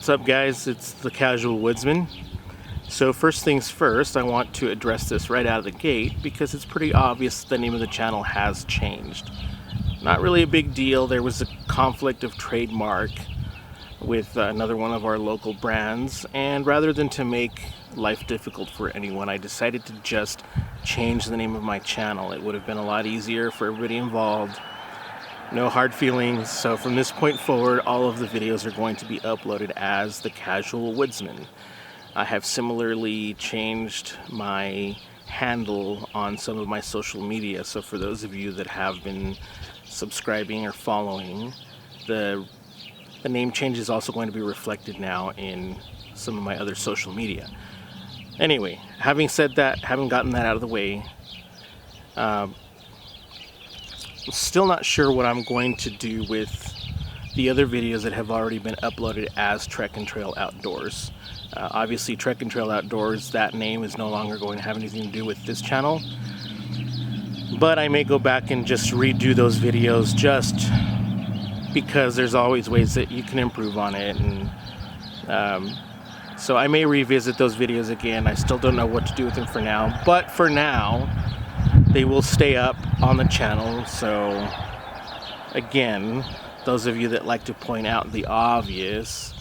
What's up, guys? It's the Casual Woodsman. So first things first, I want to address this right out of the gate because it's pretty obvious the name of the channel has changed. Not really a big deal. There was a conflict of trademark with another one of our local brands, and rather than to make life difficult for anyone, I decided to just change the name of my channel. It would have been a lot easier for everybody involved. No hard feelings. So from this point forward, all of the videos are going to be uploaded as the Casual Woodsman. I have similarly changed my handle on some of my social media. So for those of you that have been subscribing or following, the name change is also going to be reflected now in some of my other social media. Anyway, having said that, having gotten that out of the way, I'm still not sure what I'm going to do with the other videos that have already been uploaded as Trek and Trail Outdoors. Obviously, Trek and Trail Outdoors, that name is no longer going to have anything to do with this channel. But I may go back and just redo those videos just because there's always ways that you can improve on it. And so I may revisit those videos again. I still don't know what to do with them for now. But for now, they will stay up on the channel. So again, those of you that like to point out the obvious,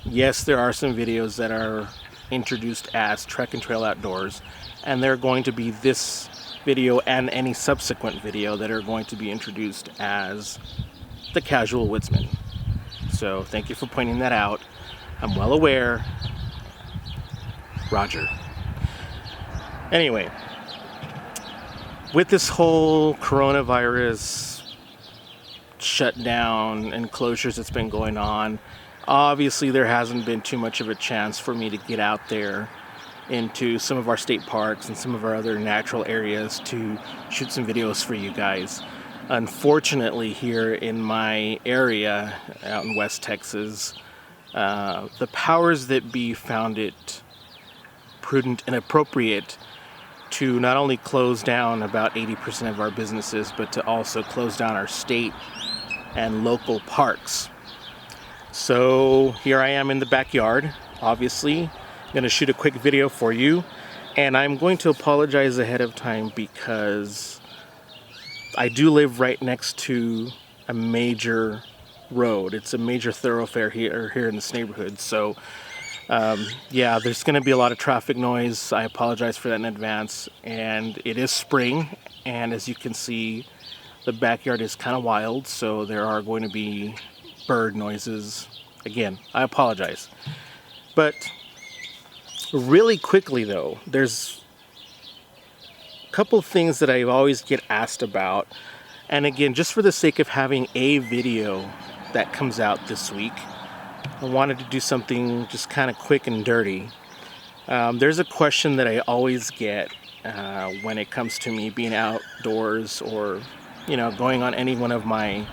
yes, there are some videos that are introduced as Trek and Trail Outdoors, and they're going to be this video and any subsequent video that are going to be introduced as the Casual Woodsman. So thank you for pointing that out. I'm well aware. Roger. Anyway, with this whole coronavirus shutdown and closures that's been going on, obviously there hasn't been too much of a chance for me to get out there into some of our state parks and some of our other natural areas to shoot some videos for you guys. Unfortunately, here in my area out in West Texas, the powers that be found it prudent and appropriate to not only close down about 80% of our businesses, but to also close down our state and local parks. So here I am in the backyard, obviously. I'm going to shoot a quick video for you, and I'm going to apologize ahead of time because I do live right next to a major road. It's a major thoroughfare here in this neighborhood. So yeah, there's going to be a lot of traffic noise. I apologize for that in advance. And it is spring, and as you can see, the backyard is kind of wild, so there are going to be bird noises. Again, I apologize. But really quickly though, there's a couple things that I always get asked about. And again, just for the sake of having a video that comes out this week, I wanted to do something just kind of quick and dirty. There's a question that I always get when it comes to me being outdoors or, you know, going on any one of my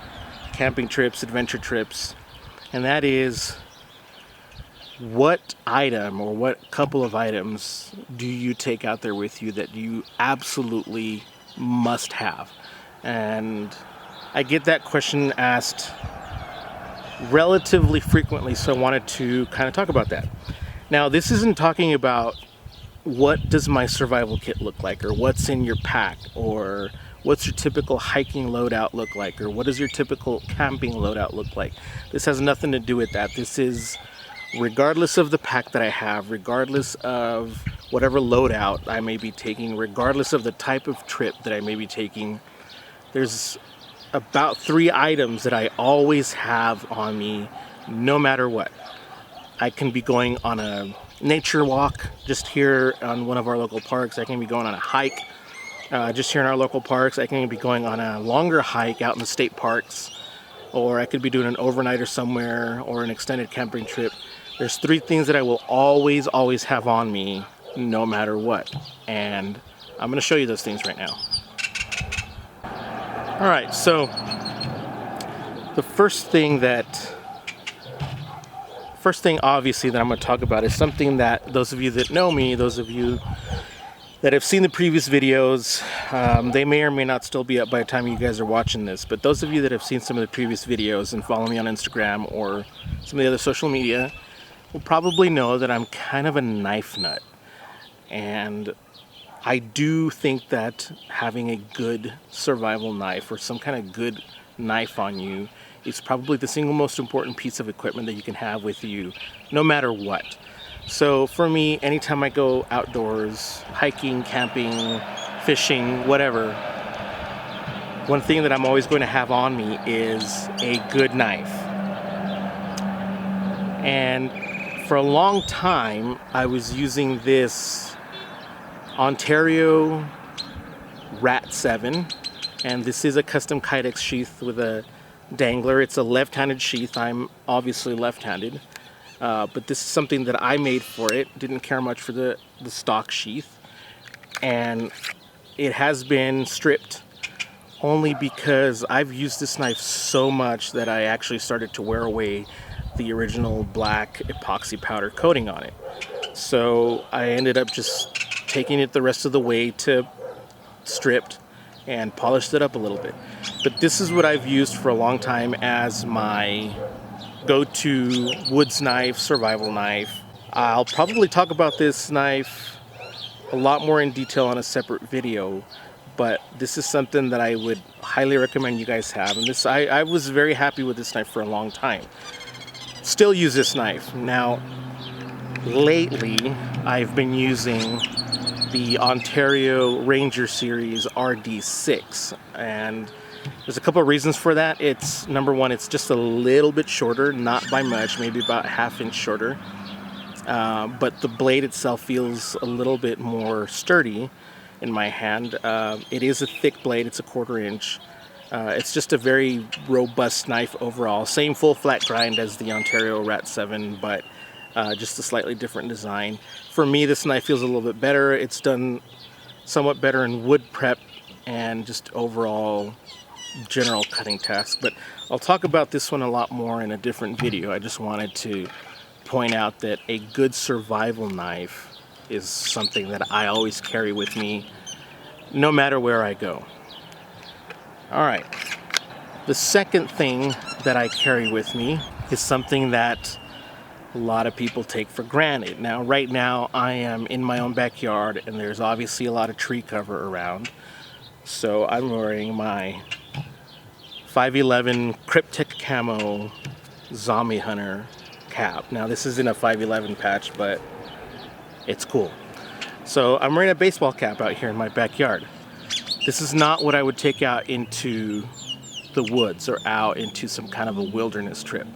camping trips, adventure trips, and that is, what item or what couple of items do you take out there with you that you absolutely must have? And I get that question asked relatively frequently, so I wanted to kind of talk about that. Now, this isn't talking about what does my survival kit look like, or what's in your pack, or what's your typical hiking loadout look like, or what does your typical camping loadout look like. This has nothing to do with that. This is regardless of the pack that I have, regardless of whatever loadout I may be taking, regardless of the type of trip that I may be taking, there's about 3 items that I always have on me no matter what. I can be going on a nature walk just here on one of our local parks. I can be going on a hike just here in our local parks. I can be going on a longer hike out in the state parks, or I could be doing an overnighter somewhere or an extended camping trip. There's 3 things that I will always have on me no matter what, and I'm going to show you those things right now. Alright, so the first thing obviously that I'm going to talk about is something that those of you that know me, those of you that have seen the previous videos, they may or may not still be up by the time you guys are watching this, but those of you that have seen some of the previous videos and follow me on Instagram or some of the other social media, will probably know that I'm kind of a knife nut. And I do think that having a good survival knife or some kind of good knife on you is probably the single most important piece of equipment that you can have with you no matter what. So for me, anytime I go outdoors, hiking, camping, fishing, whatever, one thing that I'm always going to have on me is a good knife. And for a long time, I was using this Ontario Rat 7, and this is a custom Kydex sheath with a dangler. It's a left-handed sheath. I'm obviously left-handed, but this is something that I made for it. Didn't care much for the stock sheath, and it has been stripped only because I've used this knife so much that I actually started to wear away the original black epoxy powder coating on it. So I ended up just taking it the rest of the way to stripped and polished it up a little bit. But this is what I've used for a long time as my go-to woods knife, survival knife. I'll probably talk about this knife a lot more in detail on a separate video, but this is something that I would highly recommend you guys have. And this, I was very happy with this knife for a long time. Still use this knife. Now, lately, I've been using the Ontario Ranger Series RD6, and there's a couple of reasons for that. It's number one, it's just a little bit shorter, not by much, maybe about a ½ inch shorter, but the blade itself feels a little bit more sturdy in my hand. It is a thick blade, it's a 1/4 inch. It's just a very robust knife overall. Same full flat grind as the Ontario Rat 7, but just a slightly different design. For me, this knife feels a little bit better. It's done somewhat better in wood prep and just overall general cutting tasks. But I'll talk about this one a lot more in a different video. I just wanted to point out that a good survival knife is something that I always carry with me no matter where I go. All right. The second thing that I carry with me is something that a lot of people take for granted. Now, right now, I am in my own backyard, and there's obviously a lot of tree cover around. So I'm wearing my 511 Cryptic Camo Zombie Hunter cap. Now, this isn't a 511 patch, but it's cool. So I'm wearing a baseball cap out here in my backyard. This is not what I would take out into the woods or out into some kind of a wilderness trip.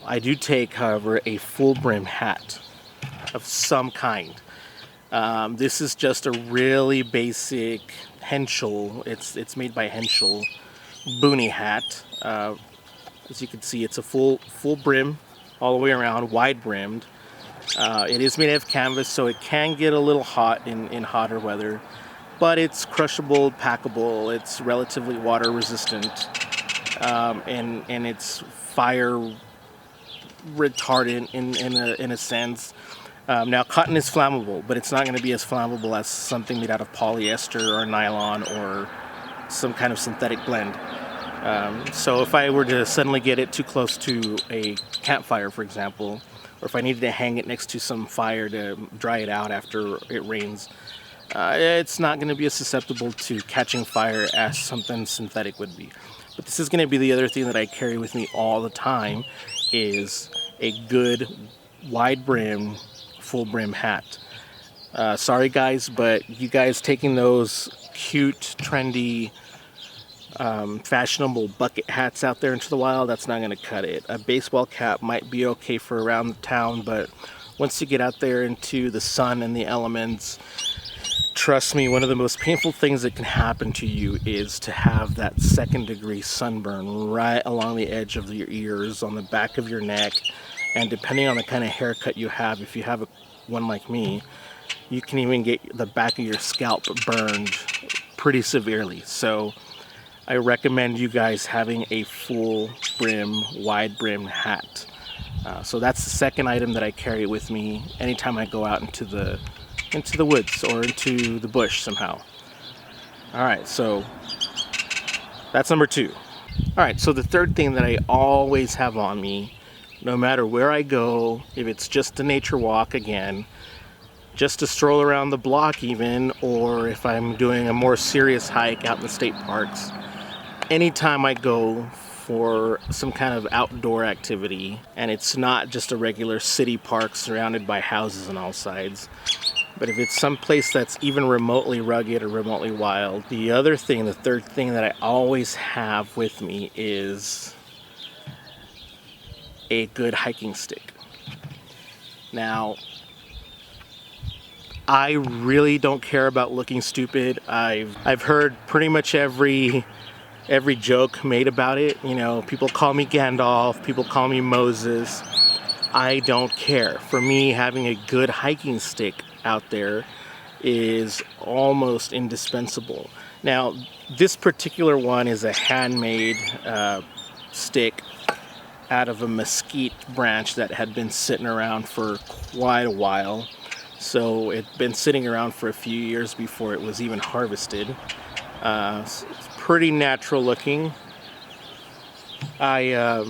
I do take, however, a full brim hat of some kind. This is just a really basic Henschel. It's made by Henschel boonie hat. As you can see, it's a full brim all the way around, wide brimmed. It is made of canvas, so it can get a little hot in hotter weather, but it's crushable, packable. It's relatively water resistant, and it's fire retardant in a sense. Now, cotton is flammable, but it's not going to be as flammable as something made out of polyester or nylon or some kind of synthetic blend. So if I were to suddenly get it too close to a campfire, for example, or if I needed to hang it next to some fire to dry it out after it rains, it's not going to be as susceptible to catching fire as something synthetic would be. But this is going to be the other thing that I carry with me all the time, is a good wide brim, full brim hat. Sorry guys, but you guys taking those cute, trendy, fashionable bucket hats out there into the wild, that's not going to cut it. A baseball cap might be okay for around the town, but once you get out there into the sun and the elements, trust me, one of the most painful things that can happen to you is to have that 2nd-degree sunburn right along the edge of your ears, on the back of your neck, and depending on the kind of haircut you have, if you have one like me, you can even get the back of your scalp burned pretty severely. So I recommend you guys having a full brim, wide brim hat. So that's the second item that I carry with me anytime I go out into the woods or into the bush somehow. All right, so that's number 2. All right, so the third thing that I always have on me no matter where I go, if it's just a nature walk again, just to stroll around the block even, or if I'm doing a more serious hike out in the state parks, anytime I go for some kind of outdoor activity, and it's not just a regular city park surrounded by houses on all sides, but if it's some place that's even remotely rugged or remotely wild, the third thing that I always have with me is a good hiking stick. Now, I really don't care about looking stupid. I've heard pretty much every joke made about it. You know, people call me Gandalf, people call me Moses. I don't care. For me, having a good hiking stick out there is almost indispensable. Now, this particular one is a handmade stick out of a mesquite branch that had been sitting around for quite a while. So it'd been sitting around for a few years before it was even harvested. It's pretty natural looking. I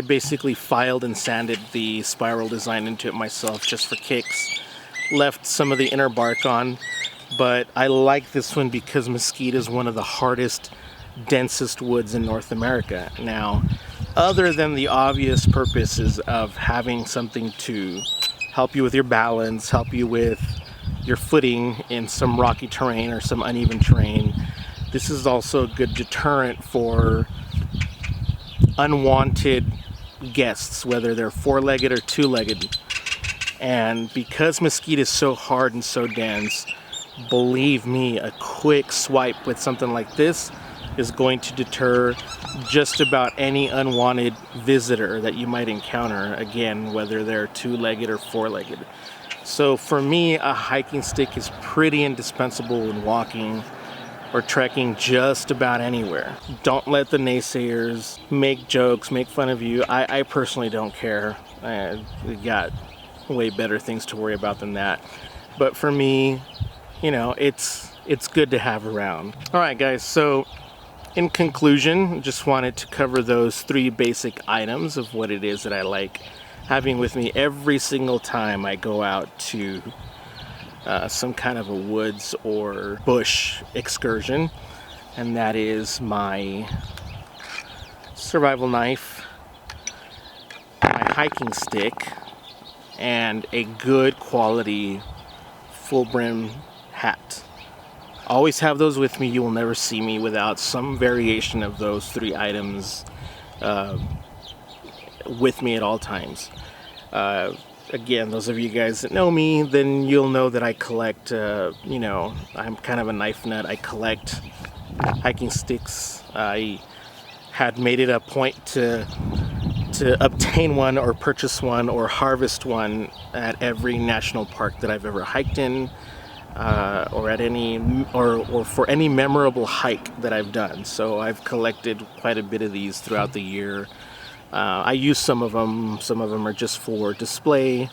basically filed and sanded the spiral design into it myself just for kicks. Left some of the inner bark on, but I like this one because mesquite is one of the hardest, densest woods in North America. Now, other than the obvious purposes of having something to help you with your balance, help you with your footing in some rocky terrain or some uneven terrain, this is also a good deterrent for unwanted guests, whether they're four-legged or two-legged. And because mesquite is so hard and so dense, believe me, a quick swipe with something like this is going to deter just about any unwanted visitor that you might encounter, again, whether they're two-legged or four-legged. So for me, a hiking stick is pretty indispensable when walking or trekking just about anywhere. Don't let the naysayers make jokes, make fun of you. I personally don't care. We got way better things to worry about than that. But for me, you know, it's good to have around. All right, guys, so in conclusion, just wanted to cover those three basic items of what it is that I like having with me every single time I go out to some kind of a woods or bush excursion, and that is my survival knife, my hiking stick, and a good quality full brim hat. Always have those with me. You will never see me without some variation of those three items with me at all times. Again, those of you guys that know me, then you'll know that I collect, you know, I'm kind of a knife nut. I collect hiking sticks. I had made it a point to obtain one or purchase one or harvest one at every national park that I've ever hiked in, or at any or for any memorable hike that I've done. So I've collected quite a bit of these throughout the year. I use some of them are just for display,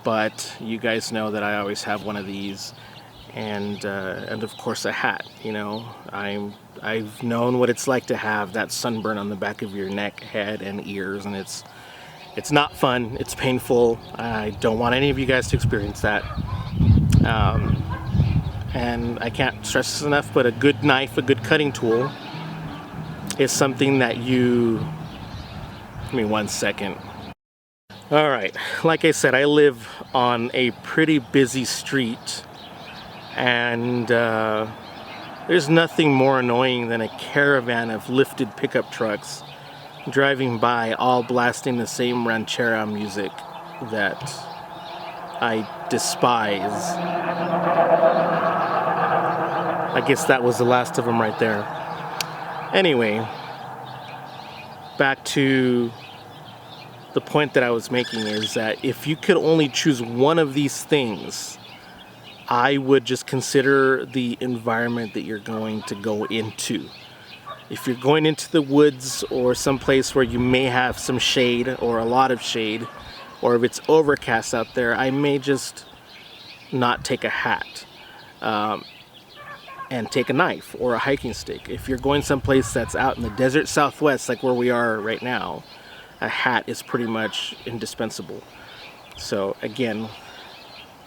but you guys know that I always have one of these, and of course a hat. You know, I've known what it's like to have that sunburn on the back of your neck, head, and ears, and it's not fun. It's painful. I don't want any of you guys to experience that. And I can't stress this enough, but a good knife, a good cutting tool, is something that you... Give me 1 second. All right, like I said, I live on a pretty busy street, and there's nothing more annoying than a caravan of lifted pickup trucks driving by, all blasting the same ranchera music that I despise. I guess that was the last of them right there. Anyway, back to the point that I was making is that if you could only choose one of these things, I would just consider the environment that you're going to go into. If you're going into the woods or someplace where you may have some shade or a lot of shade, or if it's overcast out there, I may just not take a hat and take a knife or a hiking stick. If you're going someplace that's out in the desert Southwest, like where we are right now, a hat is pretty much indispensable. So again,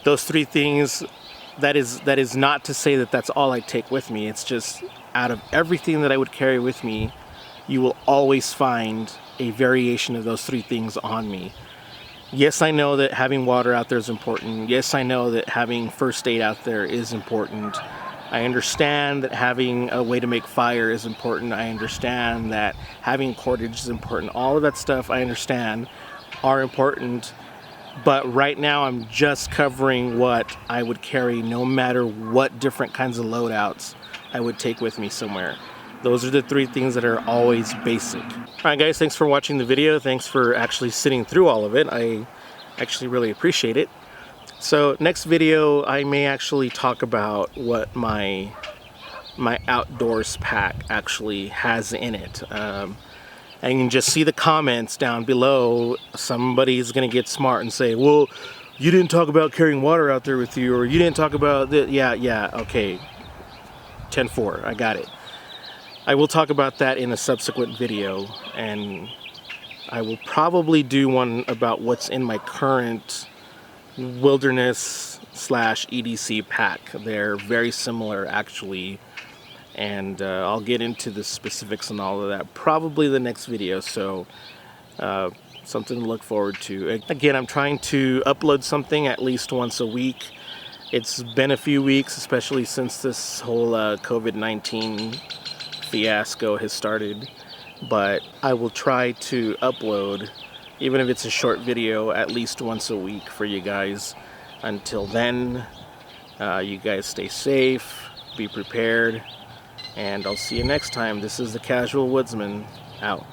those three things, that is not to say that that's all I take with me. It's just out of everything that I would carry with me, you will always find a variation of those three things on me. Yes, I know that having water out there is important. Yes, I know that having first aid out there is important. I understand that having a way to make fire is important. I understand that having cordage is important. All of that stuff I understand are important. But right now I'm just covering what I would carry no matter what different kinds of loadouts I would take with me somewhere. Those are the three things that are always basic. Alright guys, thanks for watching the video. Thanks for actually sitting through all of it. I actually really appreciate it. So next video I may actually talk about what my outdoors pack actually has in it. And you can just see the comments down below. Somebody's gonna get smart and say, well, you didn't talk about carrying water out there with you, or you didn't talk about that. Yeah, okay. 10-4, I got it. I will talk about that in a subsequent video, and I will probably do one about what's in my current wilderness / EDC pack. They're very similar actually, and I'll get into the specifics and all of that probably the next video, so something to look forward to. Again, I'm trying to upload something at least once a week. It's been a few weeks, especially since this whole COVID-19 fiasco has started, but I will try to upload, even if it's a short video, at least once a week for you guys. Until then, you guys stay safe, be prepared, and I'll see you next time. This is the Casual Woodsman, out.